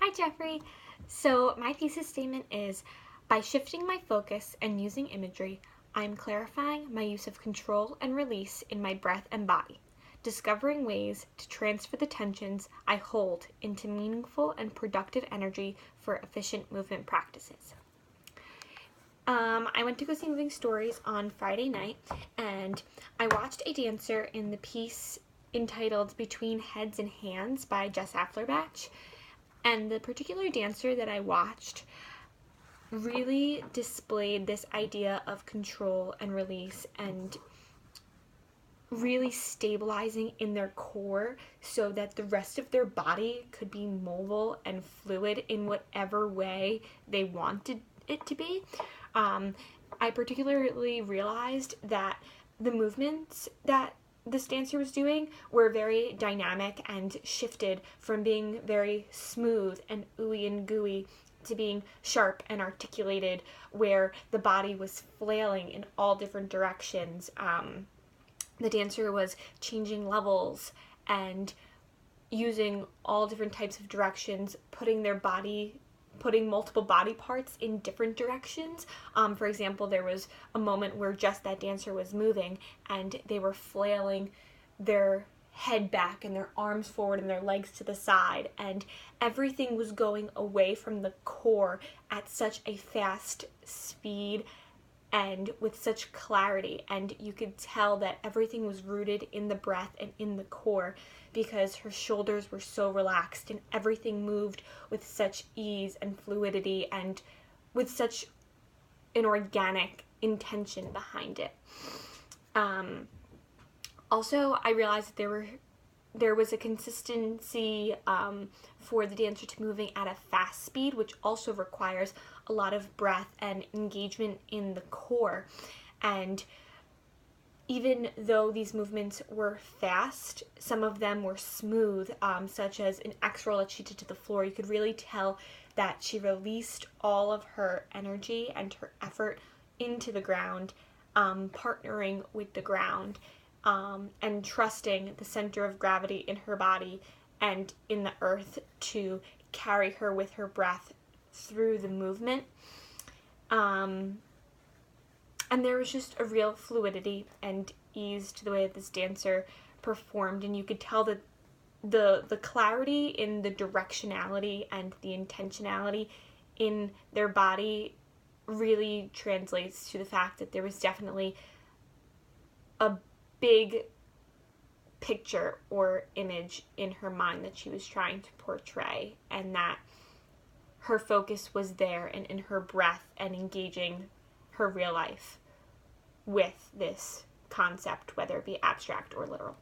Hi, Jeffrey. So, my thesis statement is by shifting my focus and using imagery, I am clarifying my use of control and release in my breath and body, discovering ways to transfer the tensions I hold into meaningful and productive energy for efficient movement practices. I went to go see Moving Stories on Friday night, and I watched a dancer in the piece entitled Between Heads and Hands by Jess Afflerbach. And the particular dancer that I watched really displayed this idea of control and release and really stabilizing in their core so that the rest of their body could be mobile and fluid in whatever way they wanted it to be. I particularly realized that the movements that this dancer was doing were very dynamic and shifted from being very smooth and ooey and gooey to being sharp and articulated, where the body was flailing in all different directions. The dancer was changing levels and using all different types of directions, putting multiple body parts in different directions. For example, there was a moment where just that dancer was moving and they were flailing their head back and their arms forward and their legs to the side, and everything was going away from the core at such a fast speed and with such clarity, and you could tell that everything was rooted in the breath and in the core because her shoulders were so relaxed and everything moved with such ease and fluidity and with such an organic intention behind it. Also, I realized that there was a consistency for the dancer to moving at a fast speed, which also requires a lot of breath and engagement in the core. And even though these movements were fast, some of them were smooth, such as an X roll that she did to the floor. You could really tell that she released all of her energy and her effort into the ground, partnering with the ground, and trusting the center of gravity in her body and in the earth to carry her with her breath through the movement. And there was just a real fluidity and ease to the way that this dancer performed, and you could tell that the clarity in the directionality and the intentionality in their body really translates to the fact that there was definitely a big picture or image in her mind that she was trying to portray, and that her focus was there and in her breath and engaging her real life with this concept, whether it be abstract or literal.